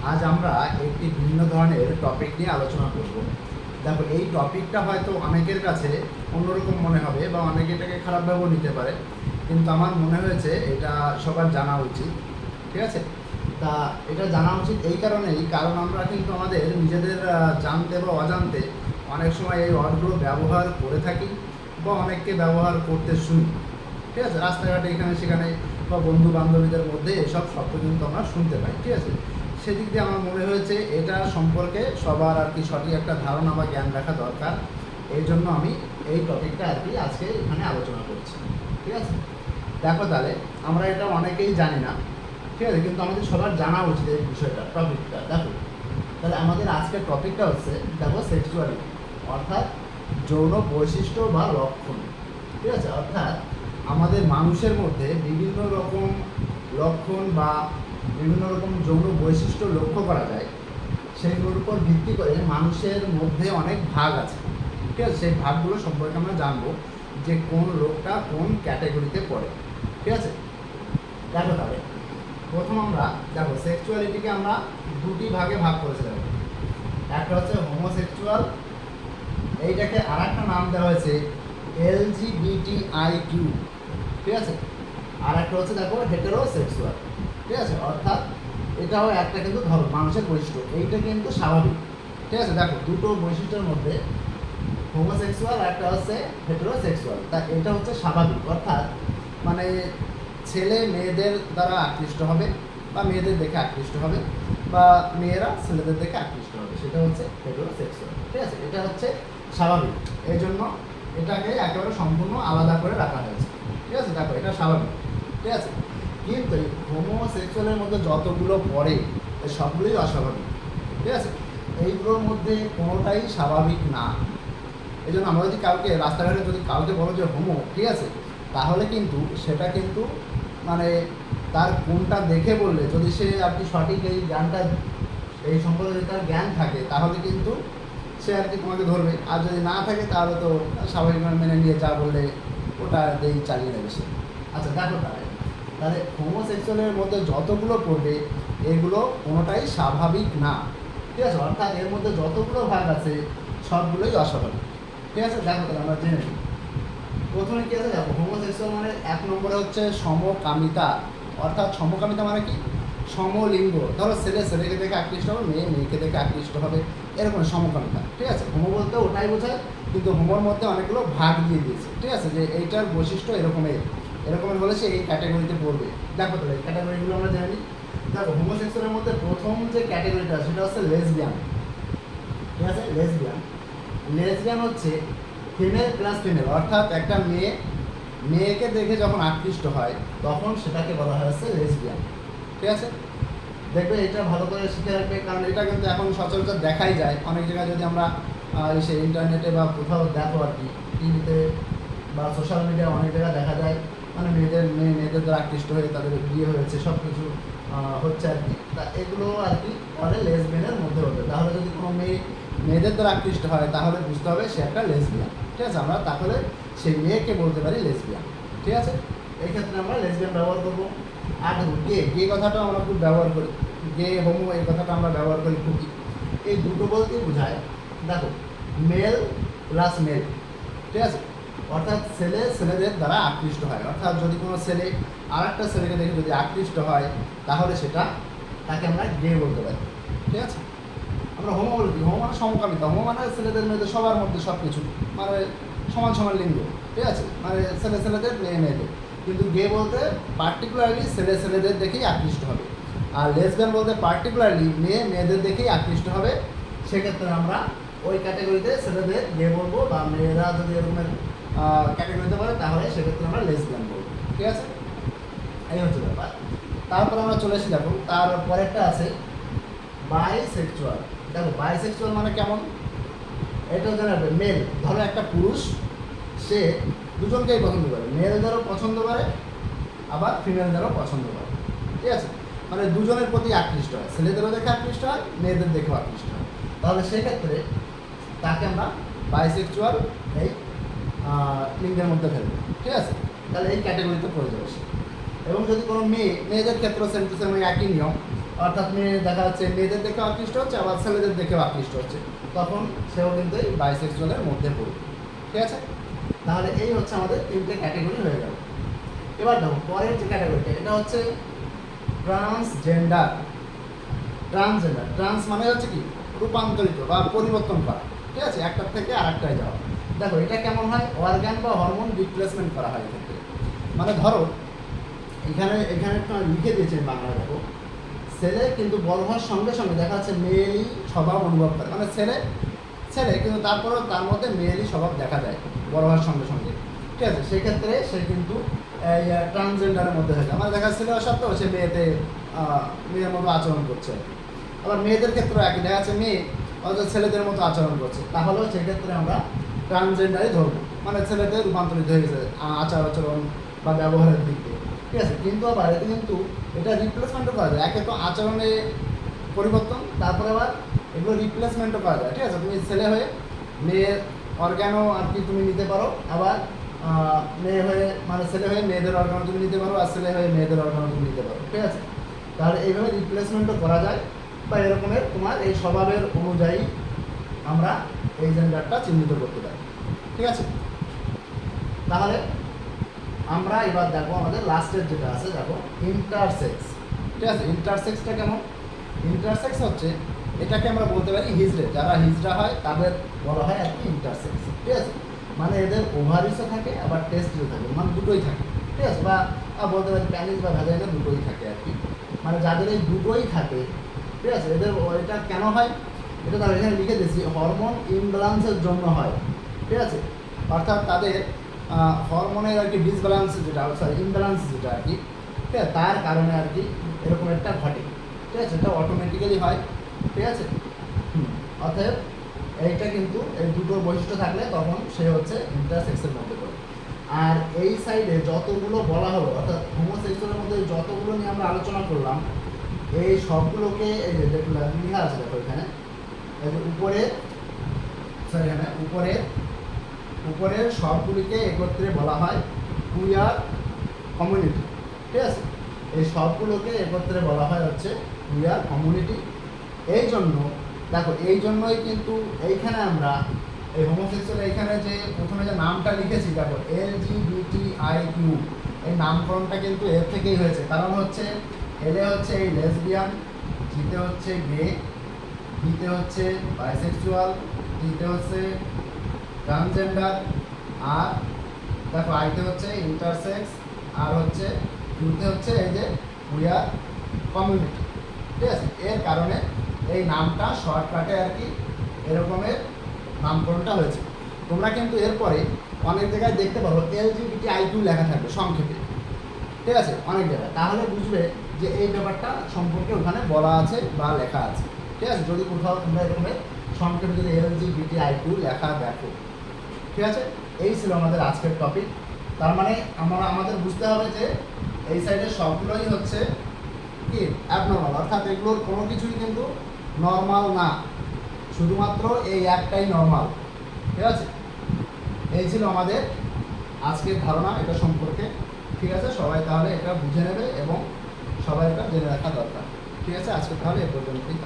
আজ আমরা একটি ভিন্ন ধরনের টপিক নিয়ে আলোচনা করব। দেখো, এই টপিকটা হয়তো অনেকের কাছে অন্যরকম মনে হবে বা অনেকে এটাকে খারাপভাবেও নিতে পারে, কিন্তু আমার মনে হয়েছে এটা সবার জানা উচিত। ঠিক আছে, তা এটা জানা উচিত এই কারণেই, কারণ আমরা কিন্তু আমাদের নিজেদের জানতে বা অজান্তে অনেক সময় এই ওয়ার্ডগুলো ব্যবহার করে থাকি বা অনেককে ব্যবহার করতে শুনি। ঠিক আছে, রাস্তাঘাটে এখানে সেখানে বা বন্ধু বান্ধবীদের মধ্যে এসব শব্দ কিন্তু আমরা শুনতে পাই। ঠিক আছে, সেদিক দিয়ে আমার মনে হয়েছে এটা সম্পর্কে সবার আর কি সঠিক একটা ধারণা বা জ্ঞান রাখা দরকার। এই জন্য আমি এই টপিকটা আর কি আজকে এখানে আলোচনা করছি। ঠিক আছে, দেখো তাহলে আমরা এটা অনেকেই জানি না, ঠিক আছে, কিন্তু আমাদের সবার জানা উচিত এই বিষয়টা, টপিকটা। দেখো তাহলে আমাদের আজকের টপিকটা হচ্ছে, দেখো, সেক্সুয়ালিটি অর্থাৎ যৌন বৈশিষ্ট্য বা লক্ষণ। ঠিক আছে, অর্থাৎ আমাদের মানুষের মধ্যে বিভিন্ন রকম লক্ষণ বা বিভিন্ন রকম যৌন বৈশিষ্ট্য লক্ষ্য করা যায়। সেইগুলোর উপর ভিত্তি করে মানুষের মধ্যে অনেক ভাগ আছে। ঠিক আছে, সেই ভাগগুলো সম্পর্কে আমরা জানবো যে কোন রোগটা কোন ক্যাটাগরিতে পড়ে। ঠিক আছে, দেখো তাহলে প্রথম আমরা দেখো সেক্সুয়ালিটিকে আমরা দুটি ভাগে ভাগ করেছিলাম। একটা হচ্ছে হোমোসেক্সুয়াল, এইটাকে আর একটা নাম দেওয়া হয়েছে LGBTIQ। ঠিক আছে, আর একটা হচ্ছে দেখো হেটেরোসেক্সুয়াল। ঠিক আছে, অর্থাৎ এটাও একটা কিন্তু ধরো মানুষের বৈশিষ্ট্য, এইটা কিন্তু স্বাভাবিক। ঠিক আছে, দেখো দুটো বৈশিষ্ট্যের মধ্যে হোমোসেক্সুয়াল আর একটা হচ্ছে হেটেরোসেক্সুয়াল, তা এটা হচ্ছে স্বাভাবিক, অর্থাৎ মানে ছেলে মেয়েদের দ্বারা আকৃষ্ট হবে বা মেয়েদের দেখে আকৃষ্ট হবে বা মেয়েরা ছেলেদের দেখে আকৃষ্ট হবে, সেটা হচ্ছে হেটেরোসেক্সুয়াল। ঠিক আছে, এটা হচ্ছে স্বাভাবিক, এই জন্য এটাকে একেবারে সম্পূর্ণ আলাদা করে রাখা হয়েছে। ঠিক আছে, দেখো এটা স্বাভাবিক। ঠিক আছে, কিন্তু এই হোমোসেক্সুয়ালের মধ্যে যতগুলো পড়ে সবগুলোই অস্বাভাবিক। ঠিক আছে, এইগুলোর মধ্যে কোনোটাই স্বাভাবিক না। এই জন্য আমরা যদি কাউকে রাস্তাঘাটে যদি কাউকে বলো যে হোমো, ঠিক আছে, তাহলে কিন্তু সেটা কিন্তু মানে তার কোনটা দেখে বললে যদি সে আর কি সঠিক এই জ্ঞানটা এই সম্পর্কে যদি তার জ্ঞান থাকে তাহলে কিন্তু সে আর কি তোমাকে ধরবে, আর যদি না থাকে তাহলে তো স্বাভাবিকভাবে মেনে নিয়ে যা বললে ওটা দিয়েই চালিয়ে নেবে সে। আচ্ছা দেখো তাহলে হোমোসেক্সুয়ালের মধ্যে যতগুলো পড়বে এগুলো কোনোটাই স্বাভাবিক না। ঠিক আছে, অর্থাৎ এর মধ্যে যতগুলো ভাগ আছে সবগুলোই অস্বাভাবিক। ঠিক আছে, দেখো তাহলে আমরা জেনে নিই। প্রথমে কী আছে দেখো, হোমোসেক্সুয়াল মানে এক নম্বরে হচ্ছে সমকামিতা। অর্থাৎ সমকামিতা মানে কি, সমলিঙ্গ, ধরো ছেলে ছেলেকে দেখে আকৃষ্ট হবে, মেয়ে মেয়েকে দেখে আকৃষ্ট হবে, এরকম সমকামিতা। ঠিক আছে, হোমো বলতে ওটাই বোঝায়, কিন্তু হোমোর মধ্যে অনেকগুলো ভাগ দিয়ে দিয়েছে। ঠিক আছে, যে এইটার বৈশিষ্ট্য এরকমের হলে সে এই ক্যাটাগরিতে পড়বে। দেখো তাহলে এই ক্যাটাগরিগুলো আমরা জানি। দেখো হোমোসেক্সুয়ালের মধ্যে প্রথম যে ক্যাটাগরিটা সেটা হচ্ছে লেসবিয়ান। ঠিক আছে, লেসবিয়ান হচ্ছে ফিমেল প্লাস ফিমেল, অর্থাৎ একটা মেয়েকে দেখে যখন আকৃষ্ট হয় তখন সেটাকে বলা হয় হচ্ছে লেসবিয়ান। ঠিক আছে, দেখবে এটা ভালো করে শিখে রাখবে, কারণ এটা কিন্তু এখন সচরাচর দেখাই যায় অনেক জায়গায়। যদি আমরা সে ইন্টারনেটে বা কোথাও দেখো আর কি, টিভিতে বা সোশ্যাল মিডিয়ায় অনেক জায়গায় দেখা যায়, মানে মেয়েদের দ্বারা আকৃষ্ট হয়ে তাদের বিয়ে হয়েছে, সব কিছু হচ্ছে আর কি। তা এগুলো আর কি তাহলে লেসবিয়ানের মধ্যে হতে, তাহলে যদি কোনো মেয়েদের দ্বারা আকৃষ্ট হয় তাহলে বুঝতে হবে সে একটা লেসবিয়ান। ঠিক আছে, আমরা তাহলে সেই মেয়েকে বলতে পারি লেসবিয়ান। ঠিক আছে, এই ক্ষেত্রে আমরা লেসবিয়ান ব্যবহার করবো। আর গে কথাটা আমরা খুব ব্যবহার করি, গে হোমো এই কথাটা আমরা ব্যবহার করি খুবই। এই দুটো বলতেই বোঝায়, দেখো, মেল প্লাস মেল। ঠিক আছে, অর্থাৎ ছেলেদের দ্বারা আকৃষ্ট হয়, অর্থাৎ যদি কোনো ছেলে আর একটা ছেলেকে দেখে যদি আকৃষ্ট হয় তাহলে তাকে আমরা গে বলতে পারি। ঠিক আছে, আমরা হোমো বলি, হোমো মানে সমকামিতা, হোমো মানে ছেলেদের মেয়েদের সবার মধ্যে সব কিছু মানে সমান সমান লিঙ্গ। ঠিক আছে, মানে ছেলেদের মেয়েদের, কিন্তু গে বলতে পার্টিকুলারলি ছেলেদের দেখেই আকৃষ্ট হবে, আর লেসবিয়ান বলতে পার্টিকুলারলি মেয়েদের দেখেই আকৃষ্ট হবে। সেক্ষেত্রে আমরা ওই ক্যাটাগরিতে ছেলেদের গে বলবো, বা মেয়েরা যদি এরকমের ক্যাটাগরিতে পড়ে তাহলে সেক্ষেত্রে আমরা লেসবিয়ান বলবো। ঠিক আছে, এই হচ্ছে ব্যাপার। তারপর আমরা চলে এসে দেখো তারপরেরটা আছে বাইসেক্সুয়াল। দেখো বাইসেক্সুয়াল মানে কেমন, এটা জানাবে মেল, ধরো একটা পুরুষ সে দুজনকেই পছন্দ করে, মেলদেরও পছন্দ করে আবার ফিমেলদেরও পছন্দ করে। ঠিক আছে, মানে দুজনের প্রতি আকৃষ্ট হয়, ছেলেদেরও দেখে আকৃষ্ট হয়, মেয়েদের দেখেও আকৃষ্ট হয়, তাহলে সেক্ষেত্রে তাকে আমরা বাইসেক্সুয়াল এই লিঙ্গের মধ্যে ফেলবো। ঠিক আছে, তাহলে এই ক্যাটাগরিতে পড়ে যাবে সে। এবং যদি কোনো মেয়েদের ক্ষেত্রে সেম টু সেম একই নিয়ম, অর্থাৎ মেয়ে দেখা যাচ্ছে মেয়েদের দেখে আকৃষ্ট হচ্ছে, আবার ছেলেদের দেখেও আকৃষ্ট হচ্ছে, তখন সেও কিন্তু এই বাইসেক্সুয়ালের মধ্যে পড়বে। ঠিক আছে, তাহলে এই হচ্ছে আমাদের তিনটে ক্যাটাগরি হয়ে গেল। এবার দেখো পরের যে ক্যাটাগরিটা, এটা হচ্ছে ট্রান্সজেন্ডার। ট্রান্সজেন্ডার, ট্রান্স মানে হচ্ছে কি রূপান্তরিত বা পরিবর্তন করা। ঠিক আছে, একটার থেকে আরেকটায় যাওয়া। দেখো এটা কেমন হয়, অর্গান বা হরমোন রিপ্লেসমেন্ট করা হয় এক্ষেত্রে। মানে ধরো এখানে একটু লিখে দিয়েছে বাংলা, দেখো ছেলে কিন্তু বড় হওয়ার সঙ্গে সঙ্গে দেখা যাচ্ছে মেয়েলি স্বভাব অনুভব করে, মানে ছেলে কিন্তু তারপরেও তার মধ্যে মেয়েলি স্বভাব দেখা যায় বড় হওয়ার সঙ্গে সঙ্গে। ঠিক আছে, সেক্ষেত্রে সে কিন্তু এই ট্রান্সজেন্ডারের মধ্যে থাকে, মানে দেখা ছেলে সত্ত্বেও সে মেয়ের মতো আচরণ করছে। আবার মেয়েদের ক্ষেত্রেও একই, দেখা যাচ্ছে মেয়ে অথচ ছেলেদের মতো আচরণ করছে, তাহলেও সেক্ষেত্রে আমরা ট্রান্সজেন্ডারই ধরবো, মানে ছেলেদের রূপান্তরিত হয়ে গেছে আচার আচরণ বা ব্যবহারের দিক দিয়ে। ঠিক আছে, কিন্তু আবার এতে কিন্তু এটা রিপ্লেসমেন্টও করা যায়। একে তো আচরণে পরিবর্তন, তারপরে আবার এগুলো রিপ্লেসমেন্টও করা যায়। ঠিক আছে, তুমি ছেলে হয়ে মেয়ের অর্গানও আর কি তুমি নিতে পারো, আবার মেয়ে হয়ে মানে ছেলে হয়ে মেয়েদের অর্গানও তুমি নিতে পারো, আর ছেলে হয়ে মেয়েদের অর্গানও তুমি নিতে পারো। ঠিক আছে, তাহলে এইভাবে রিপ্লেসমেন্টও করা যায়, বা এরকমের তোমার এই স্বভাবের অনুযায়ী আমরা এই জেন্ডারটা চিহ্নিত করতে পারি। ঠিক আছে, তাহলে আমরা এবার দেখো আমাদের লাস্টের যেটা আছে, দেখো ইন্টারসেক্স। ঠিক আছে, ইন্টারসেক্সটা কেমন? ইন্টারসেক্স হচ্ছে এটাকে আমরা বলতে পারি হিজড়ে, যারা হিজড়া হয় তাদের বলা হয় আর কি ইন্টারসেক্স। ঠিক আছে, মানে এদের ওভারিসও থাকে আবার টেস্টিও থাকে, মানে দুটোই থাকে। ঠিক আছে, বা বলতে পারি প্যানিস বা ভ্যাজাইনা দুটোই থাকে আর কি, মানে যাদের এই দুটোই থাকে। ঠিক আছে, এদের এটা কেন হয়, এটা তারা এখানে লিখে দিয়েছি, হরমোন ইমব্যালেন্সের জন্য হয়। ঠিক আছে, অর্থাৎ তাদের হরমোনের আর কি ডিসব্যালেন্স যেটা, সরি ইমব্যালেন্স যেটা আর কি, ঠিক আছে, তার কারণে আর কি এরকম একটা ঘটে। ঠিক আছে, এটা অটোমেটিক্যালি হয়। ঠিক আছে, অতএব এইটা কিন্তু এই দুটোর বৈশিষ্ট্য থাকলে তখন সে হচ্ছে ইন্টারসেক্সের মধ্যে পড়ে। আর এই সাইডে যতগুলো বলা হলো, অর্থাৎ হোমোসেক্সুয়ালের মধ্যে যতগুলো নিয়ে আমরা আলোচনা করলাম, এই সবগুলোকে এই যে লেখা আছে দেখো এখানে, এই যে উপরে সরি এখানে উপরের সবগুলিকে একত্রে বলা হয় কুইয়ার কমিউনিটি। ঠিক আছে, এই সবগুলোকে একত্রে বলা হয় হচ্ছে কুইয়ার কমিউনিটি। এই জন্য দেখো, এই জন্যই কিন্তু এইখানে আমরা এই হোমোসেক্সুয়াল এইখানে যে প্রথমে যে নামটা লিখেছি দেখো LGBTIQ, এই নামকরণটা কিন্তু এর থেকেই হয়েছে। কারণ হচ্ছে এলে হচ্ছে এই লেসবিয়ান, জিতে হচ্ছে গে, বিতে হচ্ছে বাইসেক্সুয়াল, টিতে হচ্ছে ট্রান্সজেন্ডার, আর দেখো আইতে হচ্ছে ইন্টারসেক্স, আর হচ্ছে ইউতে হচ্ছে এই যে কুইয়ার কমিউনিটি। ঠিক আছে, এর কারণে এই নামটা শর্টকাটে আর কি এরকমের নামকরণটা হয়েছে। তোমরা কিন্তু এরপরে অনেক জায়গায় দেখতে পারো LGBTIQ লেখা থাকবে সংক্ষেপে। ঠিক আছে, অনেক জায়গায়, তাহলে বুঝবে যে এই ব্যাপারটা সম্পর্কে ওখানে বলা আছে বা লেখা আছে। ঠিক আছে, যদি কোথাও তোমরা এরকমের সংক্ষেপে যদি LGBTIQ লেখা দেখো। ঠিক আছে, এই ছিল আমাদের আজকের টপিক। তার মানে আমাদের বুঝতে হবে যে এই সাইডের সবগুলোই হচ্ছে কি অ্যাবনর্মাল, অর্থাৎ এগুলোর কোনো কিছুই কিন্তু নর্মাল না, শুধুমাত্র এই একটাই নর্মাল। ঠিক আছে, এই ছিল আমাদের আজকের ধারণা এটা সম্পর্কে। ঠিক আছে, সবাই তাহলে এটা বুঝে নেবে এবং সবাই এটা জেনে রাখা দরকার। ঠিক আছে, আজকে তাহলে এ পর্যন্তই।